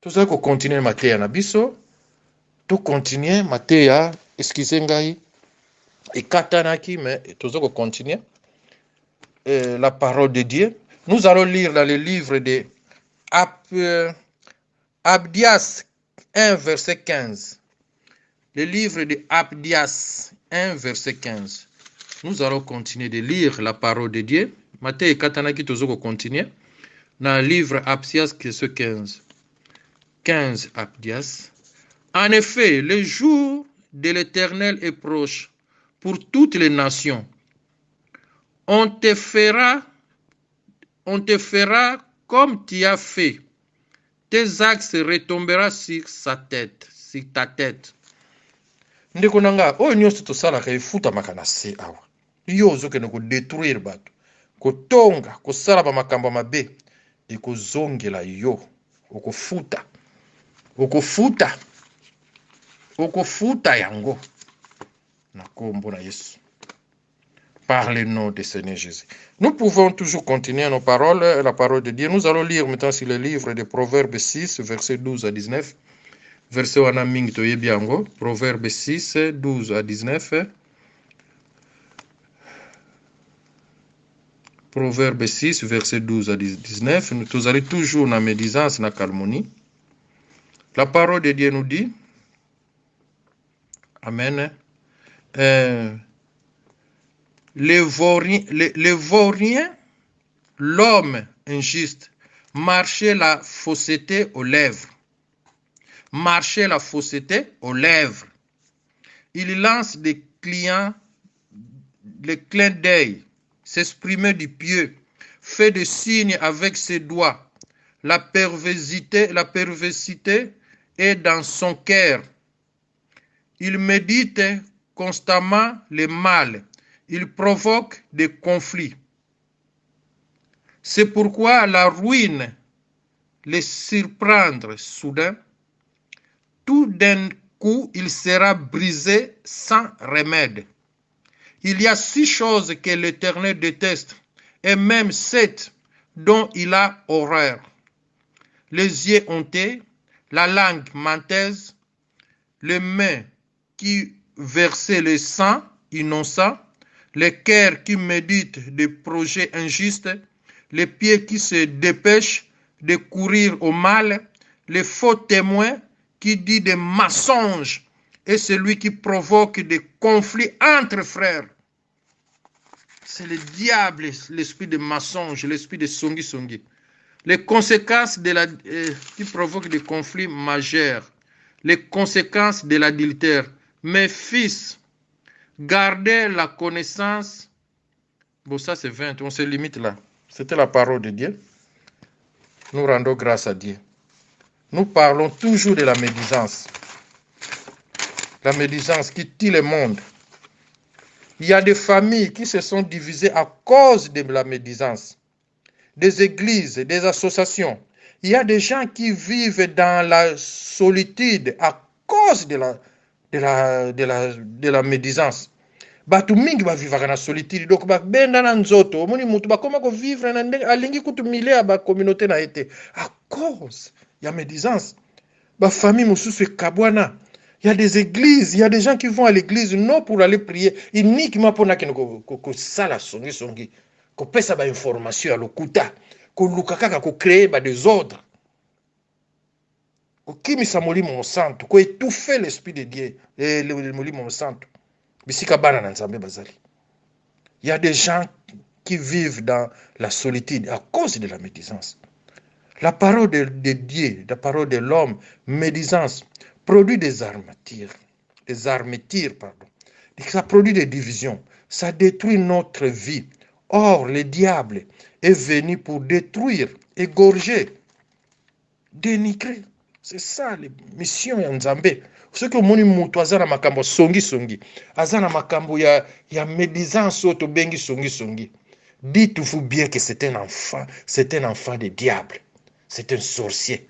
Tout ça qu'on continue Matéa Nabiso, tout continue Matéa, excusez ngai, et Katanaki, mais tout ça qu'on continue la parole de Dieu. Nous allons lire dans le livre de Abdias 1, verset 15. Le livre de Abdias 1, verset 15. Nous allons continuer de lire la parole de Dieu. Matthieu et Katanaki, tout ça qu'on continue. Dans le livre Abdias, verset 15. 15 Abdias. En effet, le jour de l'Éternel est proche pour toutes les nations. On te fera comme tu as fait. Tes axes retomberont sur ta tête. Ndeko nanga, oyo nyonso tosalaka efutamaka na se awa. Yo ozokende kodétruire bato, kotonga, kosala bamakambo mabe, ekozongela yo, okofuta yango na kombo na Yesu. Par le nom du Seigneur Jésus. Nous pouvons toujours continuer nos paroles, la parole de Dieu. Nous allons lire maintenant sur le livre de Proverbes 6, versets 12 à 19. Verset wana mingi toyebi yango. Proverbes 6, 12 à 19. Proverbes 6, verset 12 à 19. Nous allons toujours dans la médisance, dans la calmonie. La parole de Dieu nous dit, Amen. Le vaurien, l'homme injuste, marchait la fausseté aux lèvres. Il lance des clins d'œil, s'exprimer du pieux, fait des signes avec ses doigts. La perversité est dans son cœur. Il médite constamment le mal. Il provoque des conflits. C'est pourquoi la ruine les surprendre soudain. Tout d'un coup, il sera brisé sans remède. Il y a 6 choses que l'Éternel déteste, et même 7 dont il a horreur. Les yeux hontés, la langue menteuse, les mains qui versaient le sang innocent, les cœurs qui méditent des projets injustes, les pieds qui se dépêchent de courir au mal, les faux témoins qui disent des mensonges et celui qui provoque des conflits entre frères. C'est le diable, l'esprit de mensonge, l'esprit de songi. Les conséquences qui provoquent des conflits majeurs, les conséquences de l'adultère. Mes fils, gardez la connaissance. Bon, ça c'est 20, on se limite là. C'était la parole de Dieu. Nous rendons grâce à Dieu. Nous parlons toujours de la médisance. La médisance qui tue le monde. Il y a des familles qui se sont divisées à cause de la médisance. Des églises, des associations. Il y a des gens qui vivent dans la solitude à cause de la médisance. Batu mingi bavivaka na solitude, donc benda na nzoto omoni mutu bakoma ko vivre na ndenge alingi kutumilia ba communauté na été à cause ya médisance. Ba famille mususu ekabwana. Il y a des églises, il y a des gens qui vont à l'église non pour aller prier, uniquement pour ko sala songi ko pesa ba information ya lokuta, ko lukaka ko créer ba des ordres. Ko kimisa molimo santo, ko étouffer l'esprit de Dieu, le molimo santo. Il y a des gens qui vivent dans la solitude à cause de la médisance. La parole de Dieu, la parole de l'homme, médisance, produit des armatures. Ça produit des divisions. Ça détruit notre vie. Or, le diable est venu pour détruire, égorger, dénigrer. C'est ça la mission ya Nzambe. Ce que moni mutu azana makambo songi. Azana makambo ya médisance auto bengi songi. Dites-vous bien que c'est un enfant de diable. C'est un sorcier.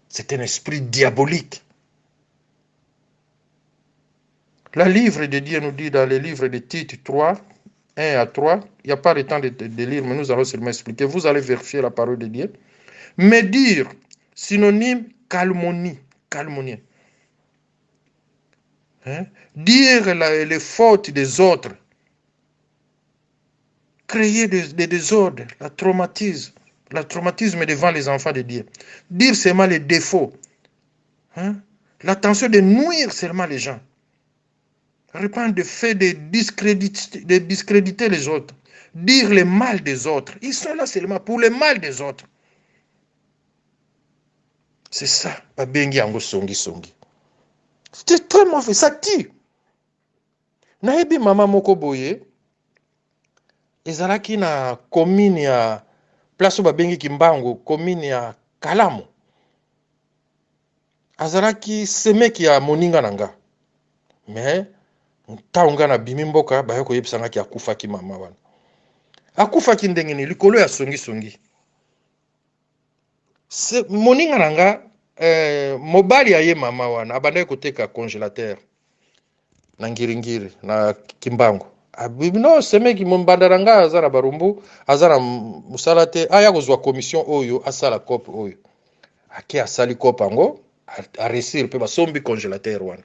C'est un esprit diabolique. Le livre de Dieu nous dit dans le livre de Tite 3, 1 à 3, il n'y a pas le temps de lire, mais nous allons seulement expliquer. Vous allez vérifier la parole de Dieu. Médire, synonyme calomnie. Calomnie. Hein? Dire les fautes des autres. Créer des désordres, la traumatisme devant les enfants de Dieu. Dire seulement les défauts. Hein? L'intention de nuire seulement les gens. Répandre des faits de discréditer les autres. Dire le mal des autres. Ils sont là seulement pour le mal des autres. C'est ça. Babengi yango songi songi. C'est très mauvais. Ça tue. Naebi mama moko boye. Ezalaki na commune ya place babengi Kimbangu, commune ya Kalamu. Azalaki semeki ya moninga nanga. Mais ntaunga na bimi mboka bayo koyebisanga ki akufaki mama wana. Akufaki ndenge ni likolo ya songi songi. Moninga nanga mobali ya ye mama wana abandaki koteka congélateur na ngiringiri na Kimbangu. No semeki mbandara azara barumbu azara musala te aya kozwa commission oyo asala kope oyo ake asali kope ango a resir pe basombi congélateur wana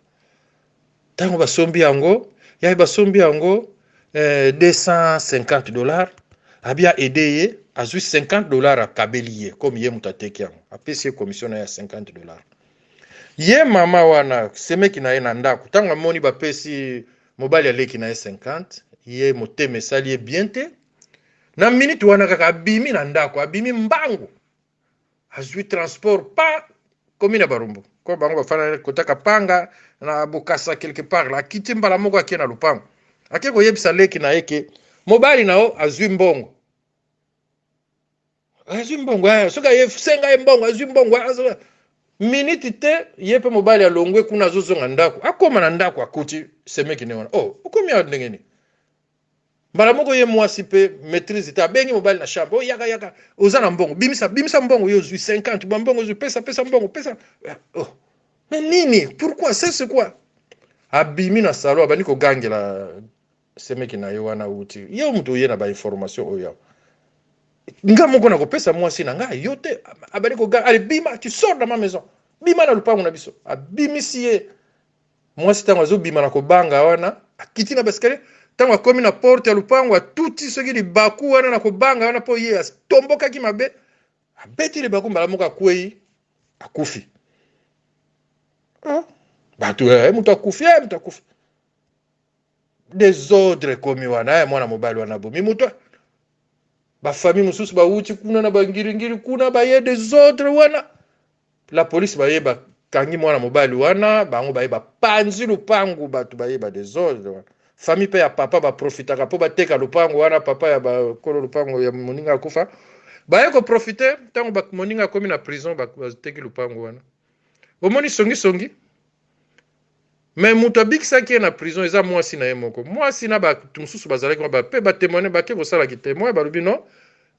tango basombi yango ya basombi yango $250 abia aidé ye azui $50 akabeli ye comme ye mutateki yango apesi commission ya $50 ye mama wana semeki na ye na ndako tango moni bapesi mobali aleki na ye 50 ye moteme esali ye bien te na minute wana kaka abimi na ndako abimi mbangu azwi transport pa commune ya Barumbu ko bango bafana kotaka panga na bokasa quelque part la kiti mbala moko akie na lupango ake koyebisa leki na yeke mobali nao azwi mbongo soka ye senga ye mbongo azwi mbongo minute te ye pe mobali alongwe kuna azozonga ndako akoma na ndako akuti semeki ne wana ukomi ya ndenge ni mbala moko ye mwasi pe maîtrise te abengi mobali na chambre yaka oza na mbongo bimisa mbongo yo ozwi 50 mbongo ozwi pesa mbongo pesa mais nini pourquoi c'est quoi abimi na salon abandi kogangela semeki na yo wana uti ye mutu ye na ba information oyo nga moko na kopesa mwasi na nga yo te abandi koganga allez bima tu sors de ma maison bima na lupango na biso abimisi ye mwasi tango azobima na kobanga wana akiti na baskale tango akomi na porte ya lupango atuti soki libaku wana na kobanga wana po ye atombokaki mabe abeti libaku mbala moko akwei akufi bato mutu akufi desordre komi wana mwana mobali wana bomi mutu bafamille mosusu bauti kuna na bangiringiri kuna baye desordre wana la police baye bakangi mwana mobali wana bango baye bapanzi lupangu bato baye desordre wana famille pe ya papa baprofitaka po bateka lupango wana papa ya bakolo lupango ya moninga akufa baye koprofite ntango moninga akomi na prison bateki lupango wana omoni songi mais mutu abikisaki ye na prison eza mwasi na ye moko mwasi na bato mosusu bazalaki pe batémoine bake kosalaki témoin balobi non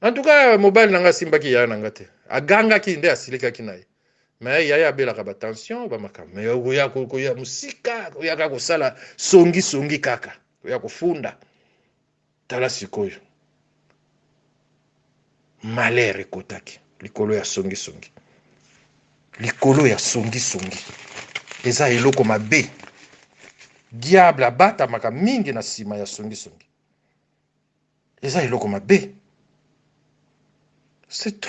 en tout cas mobali nanga asimbaki yaya nanga te agangaki nde asilikaki na ye mais yaya abelaka batension bamakambo mais oya musika oyaka kosala songi kaka oya kofunda tala sikoyo malheur ekotaki likolo ya songi eza eloko mabe diable abatamaka mingi na nsima ya songi eza eloko mabe c'est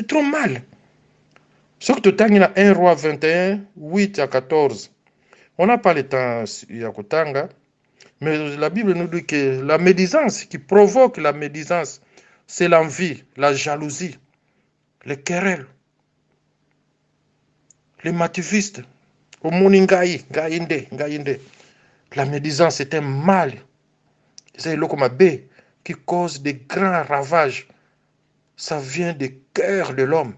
trop mal. Sauf que tu as 1 roi 21, 8 à 14. On n'a pas le temps à Kotanga, mais la Bible nous dit que la médisance qui provoque la médisance, c'est l'envie, la jalousie, les querelles, les mativistes, au moningaï, gaïnde. La médisance est un mal. C'est l'okomabé qui cause de grands ravages. Ça vient du cœur de l'homme.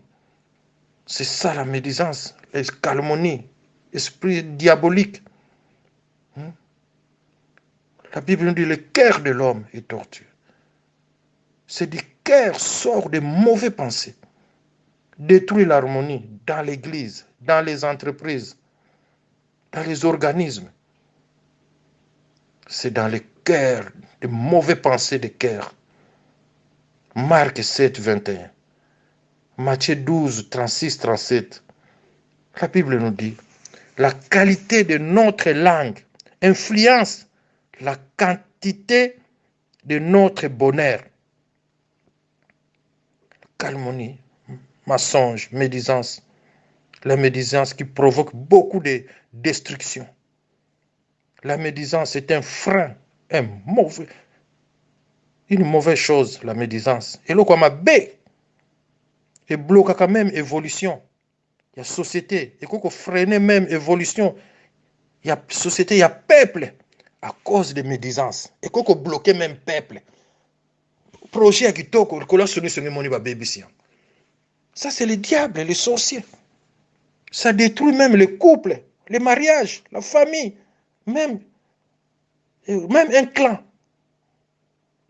C'est ça la médisance, les calomnies, esprit diabolique. La Bible nous dit le cœur de l'homme est tortueux. C'est du cœur sort de mauvaises pensées. Détruit l'harmonie dans l'église, dans les entreprises, dans les organismes. C'est dans le cœur de mauvaises pensées de cœur. Marc 7, 21. Matthieu 12, 36, 37. La Bible nous dit, la qualité de notre langue influence la quantité de notre bonheur. Calomnie, mensonge, médisance. La médisance qui provoque beaucoup de destruction. La médisance est un frein, une mauvaise chose, la médisance. Et là, comme bé, et bloque quand même évolution. Il y a société, et qu'on freine même évolution. Il y a société, il y a peuple à cause de médisance. Et qu'on bloque même peuple. Projet qui toque, ça c'est le diable, les sorciers. Ça détruit même les couples, les mariages, la famille, même un clan.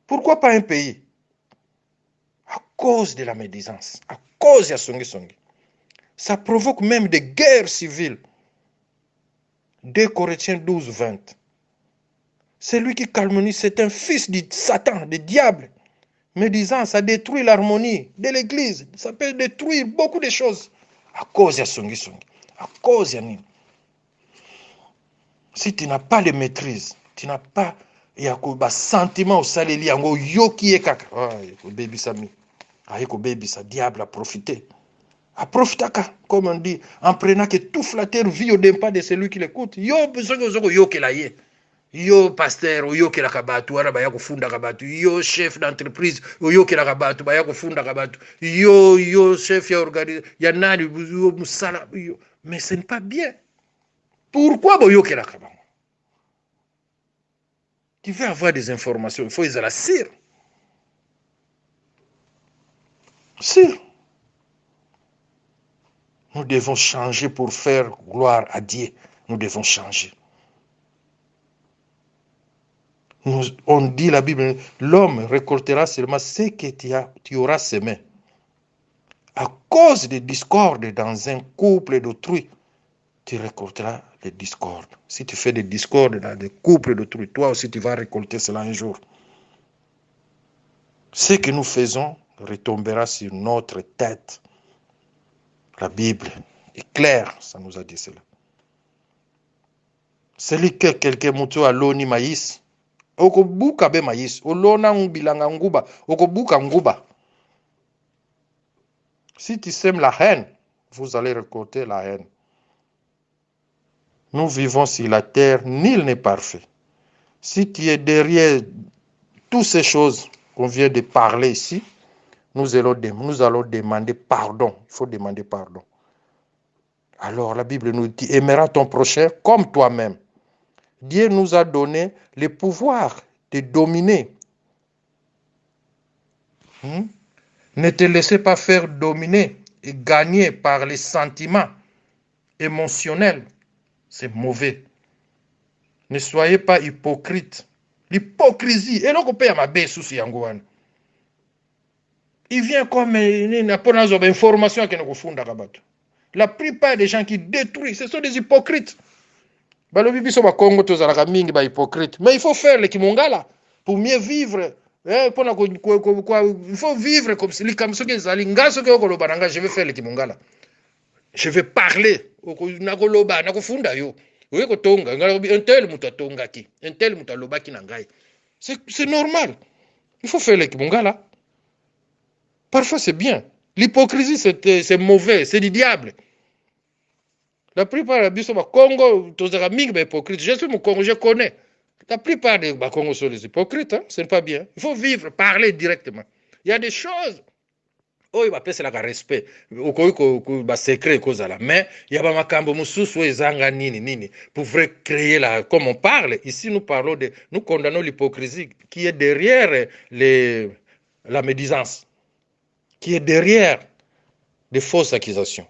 Pourquoi pas un pays? À cause de la médisance, à cause de Songi Songi. Ça provoque même des guerres civiles. 2 Corinthiens 12, 20. Celui qui calomnie, c'est un fils de Satan, du diable. Médisance, ça détruit l'harmonie de l'église. Ça peut détruire beaucoup de choses. À cause de Songi Songi. À cause de Nini. Si tu n'as pas de maîtrise, tu n'as pas un sentiment au salé yango yo qui est kaka. Baby Sami. Aïko baby sa diable a profité. A profité comme on dit, en prenant que tout flatteur vit au départ de celui qui l'écoute. Yo besoin yo qui la yé. Yo pasteur yo qui la kabatu ara baya kufunda kabatu. Yo chef d'entreprise yo qui la kabatu baya kufunda kabatu. Yo chef ya organisation ya nani yo musala yo. Mais ce n'est pas bien. Pourquoi boyo qui la kabatu? Tu veux avoir des informations, il faut les assir. Si. Nous devons changer pour faire gloire à Dieu. Nous devons changer. On dit la Bible, l'homme récoltera seulement ce que tu auras semé. À cause des discordes dans un couple d'autrui, tu récolteras les discordes. Si tu fais des discordes dans des couples d'autrui, toi aussi tu vas récolter cela un jour. Ce que nous faisons retombera sur notre tête. La Bible est claire, ça nous a dit cela. Celui que quelqu'un moutou a l'oni maïs, okobuka be maïs, olona bilanga nguba, okobuka nguba. Si tu sèmes la haine, vous allez récolter la haine. Nous vivons sur la terre, nul n'est parfait. Si tu es derrière toutes ces choses qu'on vient de parler ici, nous allons demander pardon. Il faut demander pardon. Alors la Bible nous dit, aimeras ton prochain comme toi-même. Dieu nous a donné le pouvoir de dominer. Ne te laissez pas faire dominer et gagner par les sentiments émotionnels. C'est mauvais. Ne soyez pas hypocrite. L'hypocrisie. Et là, on peut y avoir des soucis. Il vient comme une information qui nous fonde. La plupart des gens qui détruisent, ce sont des hypocrites. Mais il faut faire le kimongala pour mieux vivre. Il faut vivre comme si je vais faire le kimongala. Je vais parler. C'est normal. Il faut faire le kimongala. Parfois c'est bien. L'hypocrisie c'est mauvais, c'est du diable. La plupart des Congo, tous les hypocrites. Je suis mon Congo, je connais. La plupart des Congo sont des hypocrites. Hein? Ce n'est pas bien. Il faut vivre, parler directement. Il y a des choses. Oh, il va appeler cela le respect. Il secret cause là. Mais il y a pas makambo mususu ezanga nini pour créer la. Comme on parle ici, nous condamnons l'hypocrisie qui est derrière la médisance, qui est derrière des fausses accusations.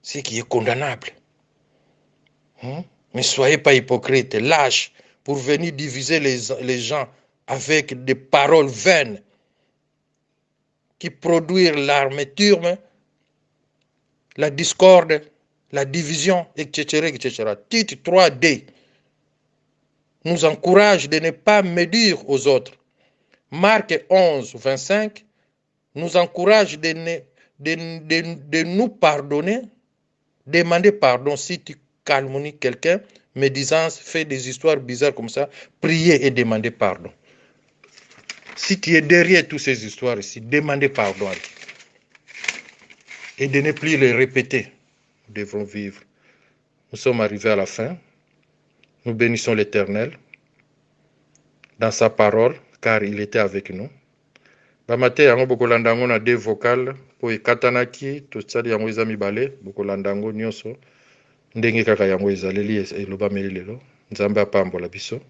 Ce qui est condamnable. Ne soyez pas hypocrite, lâche, pour venir diviser les gens avec des paroles vaines qui produisent l'amertume, la discorde, la division, etc. etc. Titre 3D nous encourage de ne pas médire aux autres. Marc 11, 25 nous encourage de nous pardonner Demandez pardon si tu calomnies quelqu'un, médisance, fais des histoires bizarres comme ça. Priez et demandez pardon. Si tu es derrière toutes ces histoires ici, demandez pardon à Dieu. Et de ne plus les répéter. Nous devrons vivre. Nous sommes arrivés à la fin. Nous bénissons l'Éternel dans sa parole, car il était avec nous. Bamate yango bokolanda yango na 2 vocales po ekatanaki tosali yango eza mibale bokolanda yango nyonso ndenge kaka yango ezaleli elobameli lelo. Nzambe apambola biso,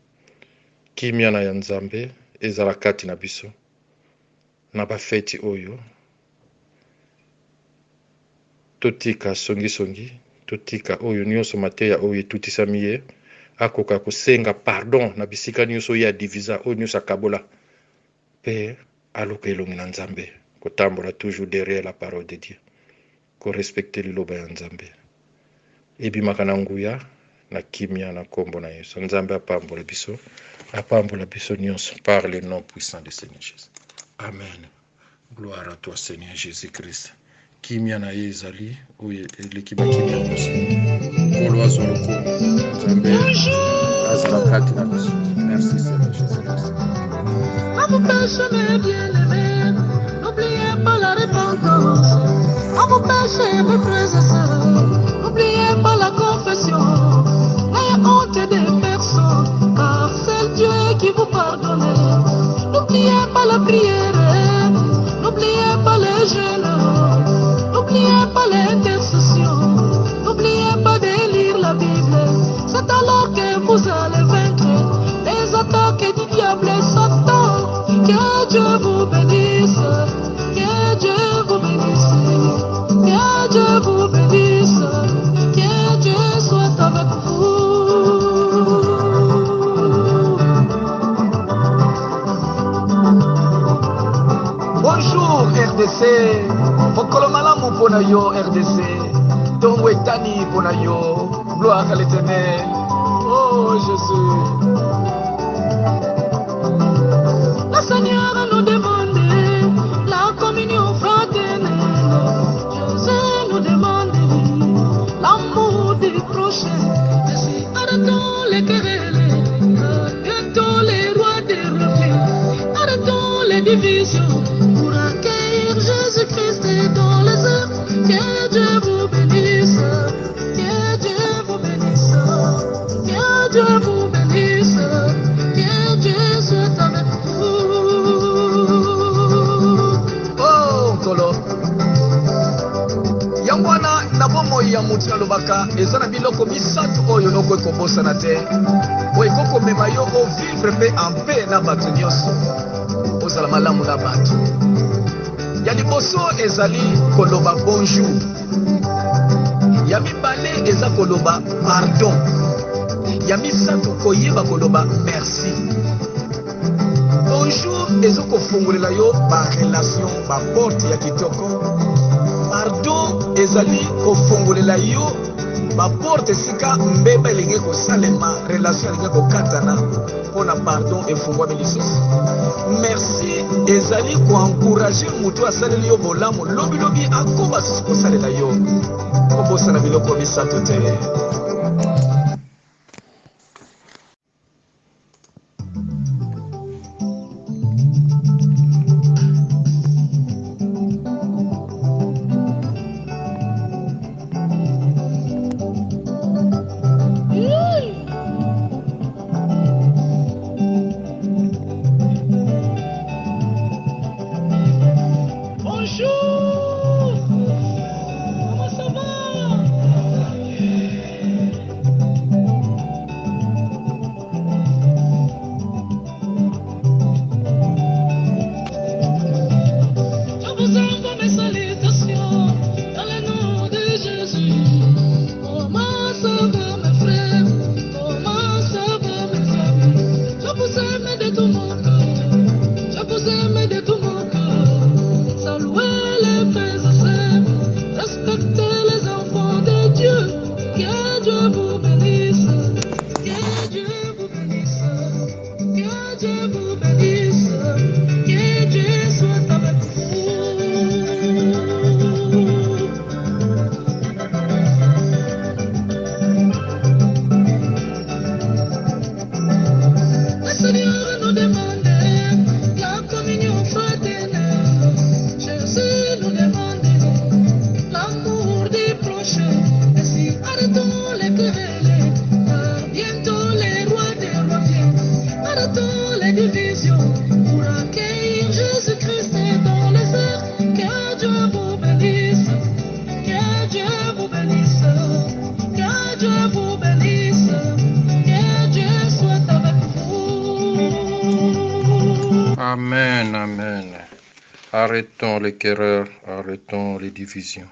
kimia na ya Nzambe ezala kati na biso na bafeti oyo. Totika songi totika oyo nyonso mateya oyo etutisami ye akoka kosenga pardon na bisika nyonso ya divisa oyo nyonso akabola pe aluka elongi na Nzambe kotambola toujours derrière la parole de Dieu, ko respecter liloba ya Nzambe ebimaka na nguya na kimia na kombo na Yesu. Nzambe apambola biso nyonso par le nom puissant de Seigneur Jésus. Amen. Gloire à toi Seigneur Jésus-Christ. Kimia na ye ezali oyo elekima kimia nyonso nkolo azwa lokomo Nzambe azala kati na biso. Merci Seigneur Jésus-Christ. À vos péchés, mes bien-aimés, n'oubliez pas la repentance. À vos péchés, mes frères et sœurs, n'oubliez pas la confession. N'ayez honte des personnes, car c'est Dieu qui vous pardonne. N'oubliez pas la prière, n'oubliez pas les jeûnes, n'oubliez pas l'intercession, n'oubliez pas de lire la Bible. C'est alors que vous allez vaincre les attaques du diable et Satan. Que Dieu vous bénisse, que Dieu vous bénisse, que Dieu vous bénisse, que Dieu soit avec vous. Bonjour RDC, Mokolo malamu pona yo RDC, Tongo etani pona yo, gloire à l'Éternel, oh Jésus. Le Seigneur nous demande la communion fraternelle. Jésus nous demande l'amour des prochains. Ainsi arrêtons les querelles, arrêtons les rois des reflets, arrêtons les divisions pour accueillir Jésus-Christ dans les airs. Que Dieu vous bénisse, que Dieu vous bénisse, que Dieu vous bénisse, que Dieu soit avec vous. Kolo yango wana na bomoi ya mutu alobaka eza na biloko misato oyo noko ekobosana te oyo ekokomema yo ovivre mpe en paix na bato nyonso ozala malamu na bato. Ya liboso ezali koloba bonjour, ya mibale eza koloba pardon, ya misato koyeba koloba merci. Bonjour ezokofungolela yo barelation baporte ya kitoko. Pardon ezali kofungolela yo baporte esika mbeba elingi kosalema, relation elingi kokatana mpona pardon efungwami lisusu. Merci ezali koencourage moto asaleli yo bolamu lobilobi akoba susu kosalela yo kobosana biloko misato te. Bonjour, comment ça va? Amen, amen. Arrêtons les querelles, arrêtons les divisions.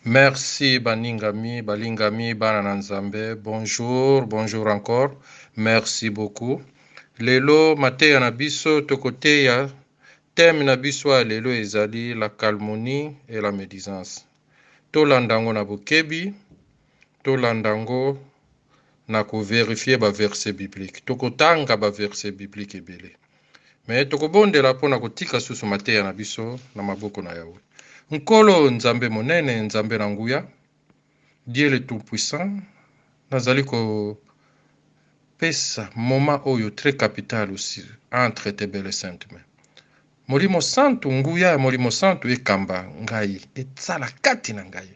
Merci Baningami, Balingami, Banananzambe. Bonjour, bonjour encore. Merci beaucoup. Lelo mateya na biso tokoteya thème na biso ya lelo ezali la calmonie et la médisance. Tolandango na bokebi, tolandango na kovérifier ba verset biblique. Tokotanga ba verset biblique ebele. Mais tokobondela mpona kotika susu mateya na biso na maboko na Yawe. Nkolo nzambe monene, nzambe na nguya, Dieu le tout-puissant, nazali ko pesa moment oyo très capital aussi entre tes belles saintes mains. Molimo santu nguya ya molimo santu ekamba ngai, etsala kati na ngai,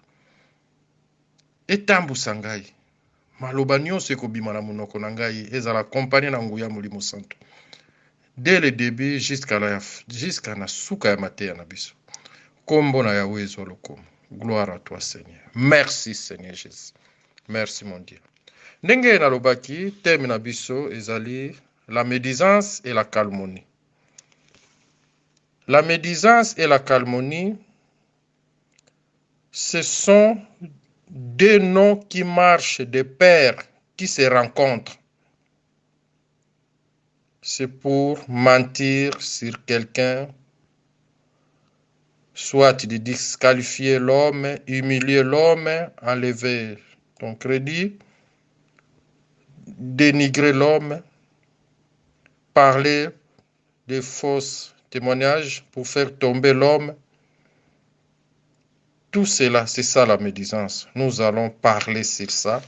etambusa ngai, maloba nyonso ekobima na monoko na ngai, ezala kompani na nguya molimo santu. Dès le début jusqu'à na suka ya mateya na biso. Kombo na Yahweh ezwa lokomo. Gloire à toi Seigneur. Merci Seigneur Jésus. Merci mon Dieu. Ndenge nalobaki thème na biso ezali la médisance et la calmonie. La médisance et la calmonie, ce sont deux noms qui marchent de pair, qui se rencontrent. C'est pour mentir sur quelqu'un, soit de disqualifier l'homme, humilier l'homme, enlever ton crédit, dénigrer l'homme, parler de fausses témoignages pour faire tomber l'homme. Tout cela, c'est ça la médisance. Nous allons parler sur ça.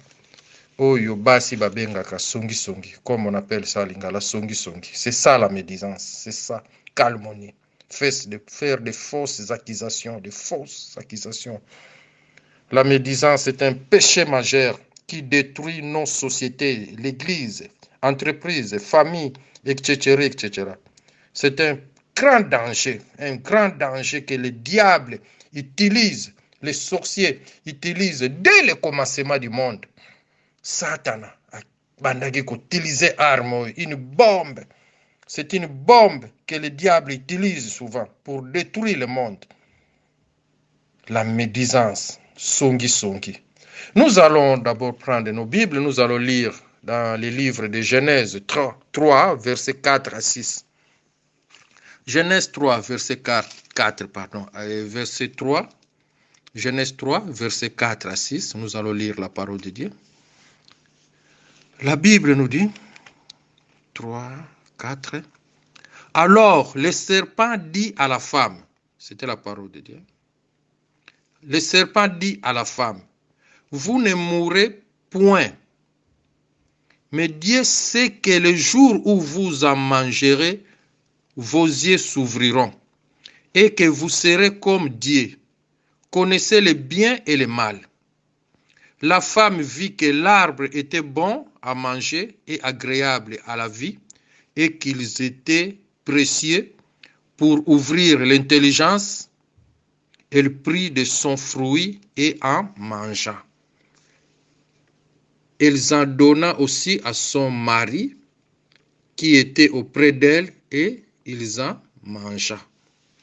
Oyo basi babengaka songi songi, comme on appelle ça lingala songi songi. C'est ça la médisance, c'est ça, calmonie. Faire des fausses accusations, La médisance est un péché majeur qui détruit nos sociétés, l'église, entreprises, familles, etc., etc. C'est un grand danger que le diable utilise, les sorciers utilisent dès le commencement du monde. Satan a utilisé arme, une bombe. C'est une bombe que le diable utilise souvent pour détruire le monde. La médisance, songi songi. Nous allons d'abord prendre nos Bibles, nous allons lire dans les livres de Genèse 3, versets 4 à 6. Genèse 3, verset 4, verset 3. Genèse 3, verset 4 à 6. Nous allons lire la parole de Dieu. La Bible nous dit, 3, 4. Alors, le serpent dit à la femme, c'était la parole de Dieu. Le serpent dit à la femme, vous ne mourrez point. Mais Dieu sait que le jour où vous en mangerez, vos yeux s'ouvriront et que vous serez comme Dieu. Connaissez le bien et le mal. La femme vit que l'arbre était bon à manger et agréable à la vie et qu'ils étaient précieux pour ouvrir l'intelligence. Elle prit de son fruit et en mangea. Elle en donna aussi à son mari qui était auprès d'elle et ils en mangea.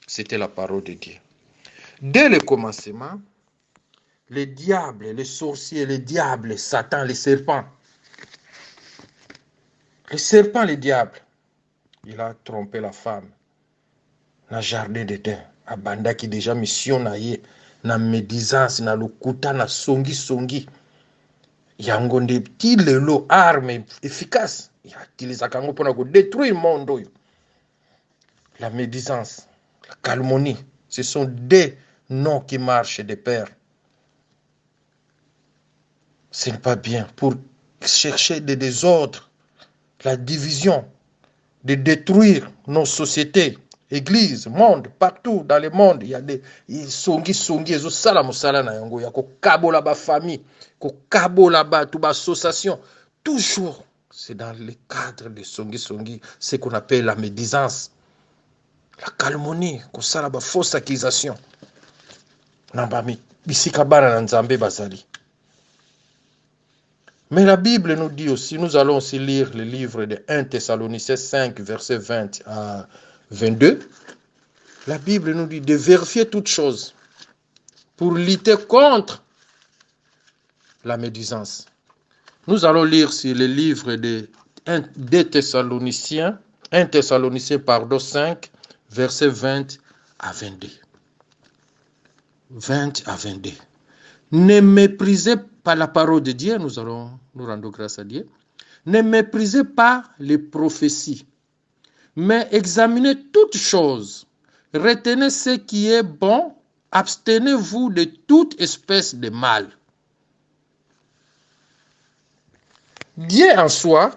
C'était la parole de Dieu. Dès le commencement, le diable, le sorcier, le diable, Satan, le serpent, le diable, il a trompé la femme dans le jardin d'Éden. Abanda qui déjà mission na ye, na médisance, na lokuta, na songi songi. Yango nde ti lelo arme efficace. Ya utilisaka kango pona ko détruire le monde. La médisance, la calmonie, ce sont deux noms qui marchent de pair. Ce n'est pas bien pour chercher des désordres, la division, de détruire nos sociétés, églises, monde, partout dans le monde. Il y a des songi, ezo sala mosala na yango, ya ko kabola ba famille, ko kabola ba tout ba association. Toujours, c'est dans le cadre de songi, ce qu'on appelle la médisance, la calmonie, ko sala ba fausse accusation. Nambami bisika bana na nzambe bazali. Mais la Bible nous dit aussi, nous allons aussi lire le livre de 1 Thessaloniciens 5, verset 20 à 22, la Bible nous dit de vérifier toutes choses pour lutter contre la médisance. Nous allons lire sur le livre de 1 Thessaloniciens 5, versets 20 à 22. 20 à 22. Ne méprisez pas la parole de Dieu, nous allons nous rendre grâce à Dieu. Ne méprisez pas les prophéties, mais examinez toutes choses. Retenez ce qui est bon, abstenez-vous de toute espèce de mal. Dieu en soi,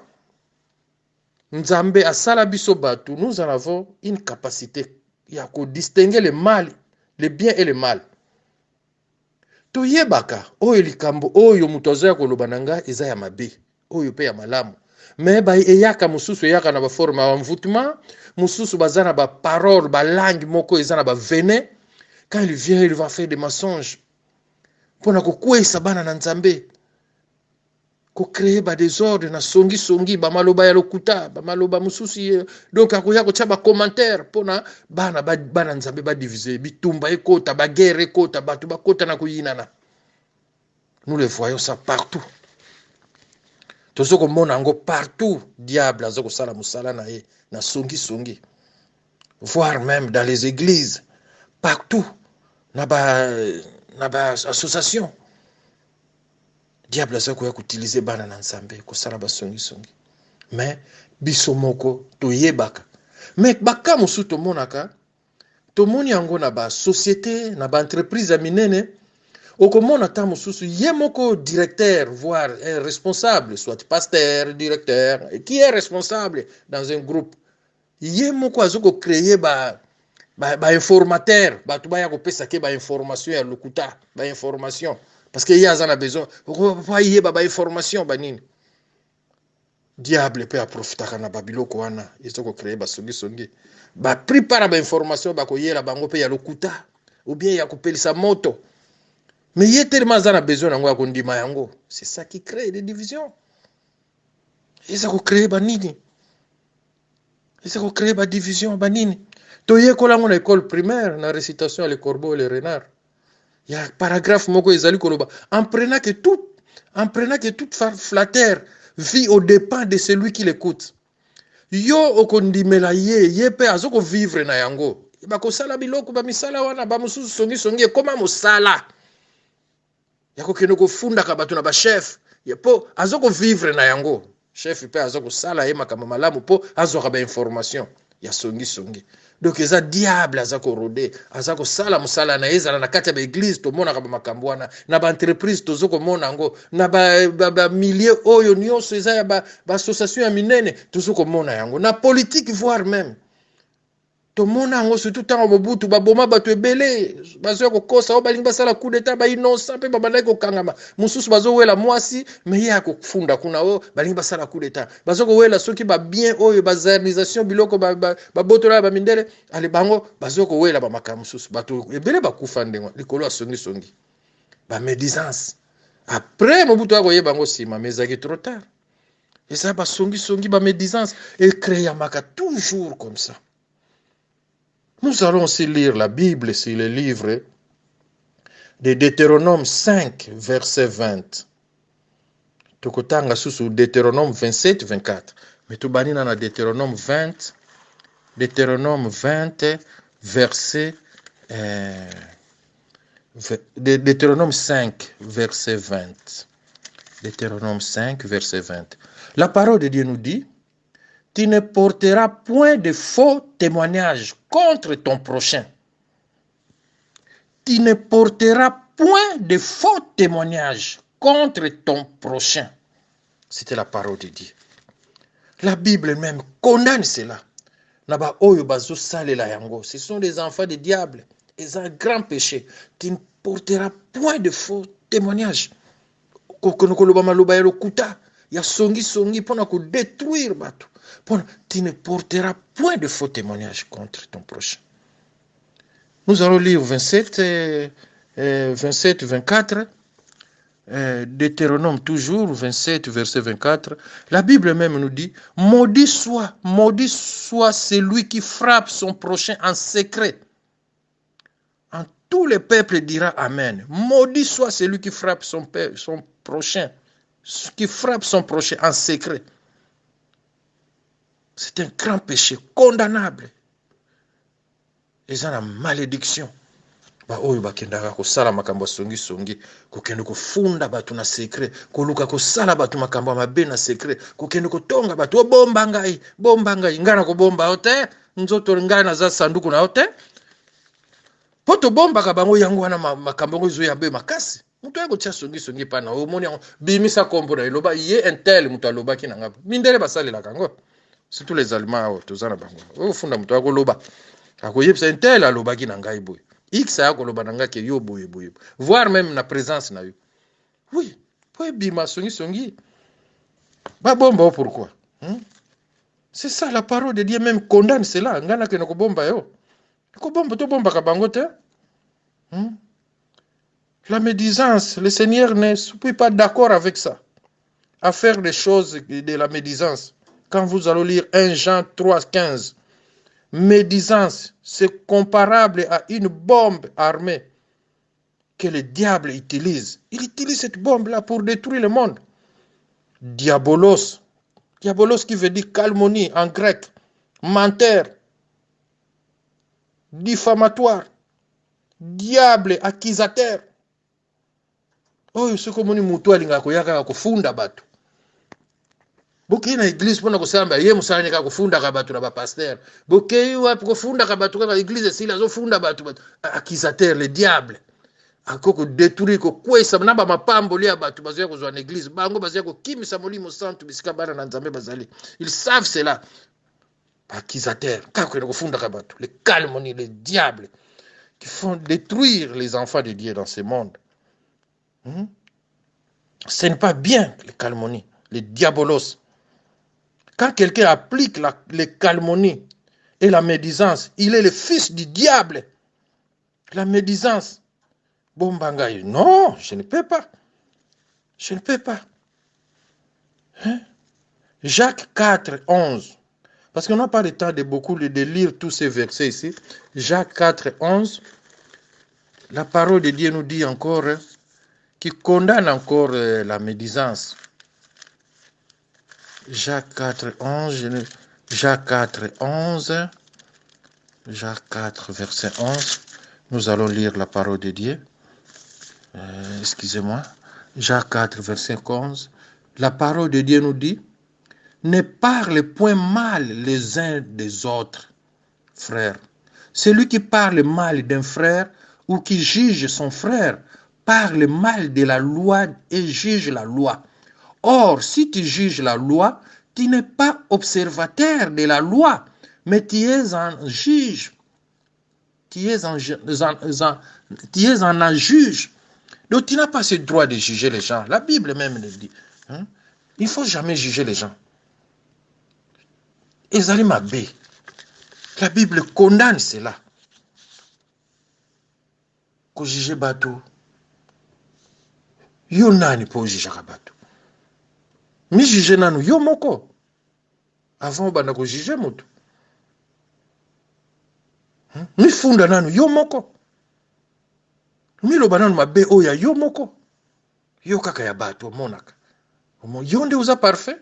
Nzambe asala biso batu, nous en avons une capacité ya ko distinguer le mal, le bien et le mal. Toyebaka oyo likambo oyo mutu azoya koloba na nga eza ya mabe, oyo pe ya malamu. Mais ba eyaka mususu eyaka na ba forme ya mvutuma, mususu baza na ba parole, ba langue moko eza na ba venin. Quand il vient, il va faire des mensonges. Pona kokwesa bana na Nzambe. Ko créer ba désordre na songi ba maloba ya lokuta, ba maloba mususu. Donc akoya ko tshaba commentaire pona bana Nzambe ba diviser, bitumba ekota, ba guerre ekota, batu ba kota na kuyinana. Nous le voyons ça partout. Tozoko mona ngo partout diable azoko sala musala na ye na songi. Voire même dans les églises, partout na ba association. Diable azoko ya utiliser bana na Nzambe ko sala ba songi. Mais biso moko toyebaka. Mais baka musu to monaka to moni yango na ba société, na ba entreprise minene. Okomona ta mususu ye moko directeur, voire un responsable, soit pasteur, directeur, qui est responsable dans un groupe. Ye moko azoko créer ba informateur, ba tuba ya ko pesa ke ba information ya lokuta, ba information parce que ya zana besoin. Ba ye ba information ba nini. Diable peut profiter na babiloko wana, ezoko créer ba songi. Ba prépare ba information ba ko yela bango pe ya lokuta ou bien ya ko pelisa moto. Mais il y a tellement besoin de yango. C'est ça qui crée des divisions. Et ça crée banini. Et ça crée des divisions banini. Toye kola mon école primaire na récitation les corbeaux et les renards. Il y a un paragraphe moko ezali koloba en prenant que toute flatteur vit au dépens de celui qui l'écoute. Yo okondimela ye pe azoko vivre na yango. Ba ko sala biloko ba misala wana ba mususu songi koma mosala. Yako keno ko funda ka batu na ba chef yepo azoko vivre na yango chef pe azoko sala yema kama malamu po azoka ba information ya songi donc eza diable azako rode azako sala musala na ezala na kati ya ba église to mona ka ba makambwana na ba entreprise to zoko mona ngo na ba milieu oyo nyonso eza ya ba association ya minene to zoko mona yango na politique voire même to mona ngo surtout tant Mobutu ba boma batu ebele bazo ko kosa o balingi basala coup d'état ba innocent pe ba bandai ko kangama mususu bazo wela mwasi mais ya ko funda kuna o balingi basala coup d'état bazo ko wela soki ba bien oyo ba zernisation biloko ba botola ba mindele ale bango bazo ko wela ba makamu mususu batu ebele ba kufa ndengo likolo songi ba médisance après Mobutu ako yeba ngo sima mais zaki trop tard et ça ba songi ba médisance et créer maka toujours comme ça. Nous allons aussi lire la Bible sur le livre de Deutéronome 5, verset 20. Tokotanga sous Deutéronome 27, 24. Mais tout banina na Deutéronome 20, verset Deutéronome 5, verset 20. Deutéronome 5, verset 20. La parole de Dieu nous dit: tu ne porteras point de faux témoignages contre ton prochain. Tu ne porteras point de faux témoignages contre ton prochain. C'était la parole de Dieu. La Bible même condamne cela. Ce sont des enfants du diable. Ils ont un grand péché. Tu ne porteras point de faux témoignages. Il y a songi pour détruire bateau. Tu ne porteras point de faux témoignages contre ton prochain. Nous allons lire 27, 24. Deutéronome toujours, 27, verset 24, la Bible même nous dit, maudit soit celui qui frappe son prochain en secret. En tous les peuples dira Amen. Maudit soit celui qui frappe son prochain en secret. C'est un grand péché, condamnable. Et ça la malédiction. Oyo bakendaka kosala makambo songi kokende kofunda bato na secret koluka kosala bato makambo mabe na secret kokende kotonga bato bomba ngai ngana ko bomba ote nzoto ngai na za sanduku na ote poto bomba ka bango yango wana makambo ngo zo ya be makasi muto yako tia songi pa na omoni bimisa kombo na eloba ye intel muto aloba ki na ngabo mindele basali la kango surtout les allemands tozana bango ofunda muto yako loba akoyebisa intel aloba ki na ngai boy X a koloba nanga ke yo boye. Voir même la présence na yo. Oui, pour bima songi. Ba bomba pourquoi? C'est ça la parole de Dieu même condamne cela. Ngana ke nako bomba yo. Ko bomba to bomba ka bango te. La médisance, le Seigneur ne suis pas d'accord avec ça. À faire des choses de la médisance. Quand vous allez lire 1 Jean 3:15. Médisance, c'est comparable à une bombe armée que le diable utilise. Il utilise cette bombe-là pour détruire le monde. Diabolos. Diabolos qui veut dire calomnie en grec. Menteur. Diffamatoire. Diable accusateur. Oh, ce que moni mutu alinga koyaka kofunda bato. Boki na église pona kosamba ye musala nika kufunda ka batu na ba pasteur. Boki wapi kufunda ka batu ka église sila zo funda batu accusateur le diable. Akoko détruire ko kwesa na ba mapambo lia batu bazoya kozwa na église. Bango bazoya ko kimisa molimo santu bisika bana na nzambe bazali. Ils savent cela. Accusateur kako na kufunda ka batu, le calomnie, le diable qui font détruire les enfants de Dieu dans ce monde. Ce n'est pas bien le calomnie, le diabolos. Quand quelqu'un applique les calomnies et la médisance, il est le fils du diable. La médisance. Bombangaï. Non, je ne peux pas. Je ne peux pas. Jacques 4, 11. Parce qu'on n'a pas le temps de lire tous ces versets ici. Jacques 4, 11. La parole de Dieu nous dit encore, qui condamne encore la médisance. Jacques 4, 11, Jacques 4, 11, Jacques 4, verset 11, nous allons lire la parole de Dieu. Excusez-moi. Jacques 4, verset 11, la parole de Dieu nous dit, ne parlez point mal les uns des autres, frères. Celui qui parle mal d'un frère ou qui juge son frère, parle mal de la loi et juge la loi. Or, si tu juges la loi, tu n'es pas observateur de la loi, mais tu es un juge. Tu es un juge. Donc, tu n'as pas ce droit de juger les gens. La Bible même le dit. Il ne faut jamais juger les gens. Ezali mabe. La Bible condamne cela. Ko juger bateau. Yo nani po juger bateau. Mi juge nanu yo moko avant bana ko juge moto mi funda nanu yo moko mi lo bananu mabe oya yo moko yo kaka ya bato monaka yo nde uza parfait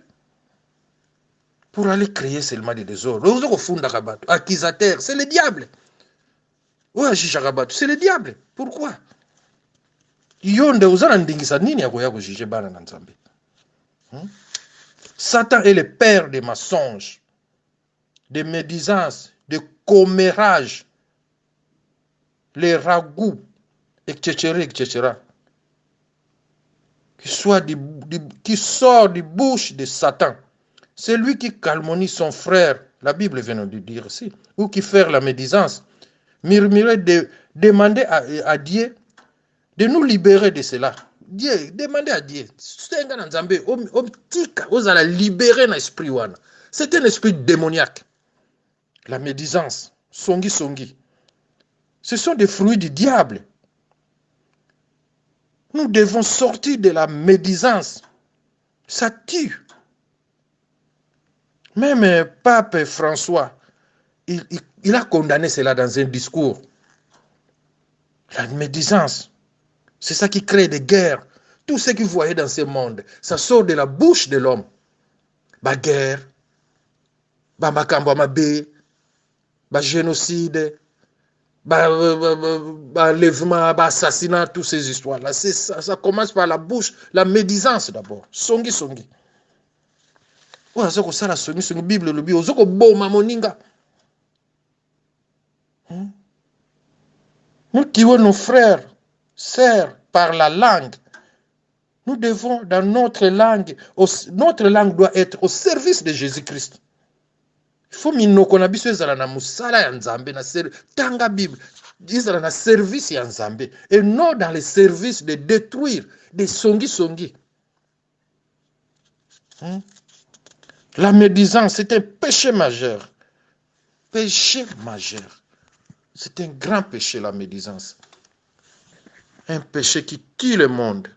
pour aller créer seulement des désordres ozo ko funda ka bato accusateur c'est le diable oya juge ka bato c'est le diable pourquoi yo nde uza na ndingisa nini ya ko juge bana na nzambe. Satan est le père des mensonges, des médisances, des commérages, les ragoûts, etc. Qui sort du bouche de Satan. Celui qui calomnie son frère, la Bible vient de dire ici, ou qui fait la médisance, murmurer, demander à Dieu de nous libérer de cela. Dieu, demandez à Dieu. C'est un esprit démoniaque. La médisance, songi. Ce sont des fruits du diable. Nous devons sortir de la médisance. Ça tue. Même Pape François, il a condamné cela dans un discours. La médisance, c'est ça qui crée des guerres. Tout ce que vous voyez dans ce monde, ça sort de la bouche de l'homme. La guerre, le makambo mabe, le génocide, l'enlèvement, l'assassinat, toutes ces histoires-là. Ça commence par la bouche, la médisance d'abord. Songi, songi. Ozo sala songi, songi, Bible, le bio, ozo boma moninga. Nous tuons nos frères, sœurs, par la langue. Nous devons, dans notre langue doit être au service de Jésus-Christ. Il faut minoko na biso ezala na musala ya Nzambe na tanga Bible, ezala na service ya Nzambe et non dans le service de détruire des songi. La médisance, c'est un péché majeur. Péché majeur. C'est un grand péché, la médisance. Un péché qui tue le monde.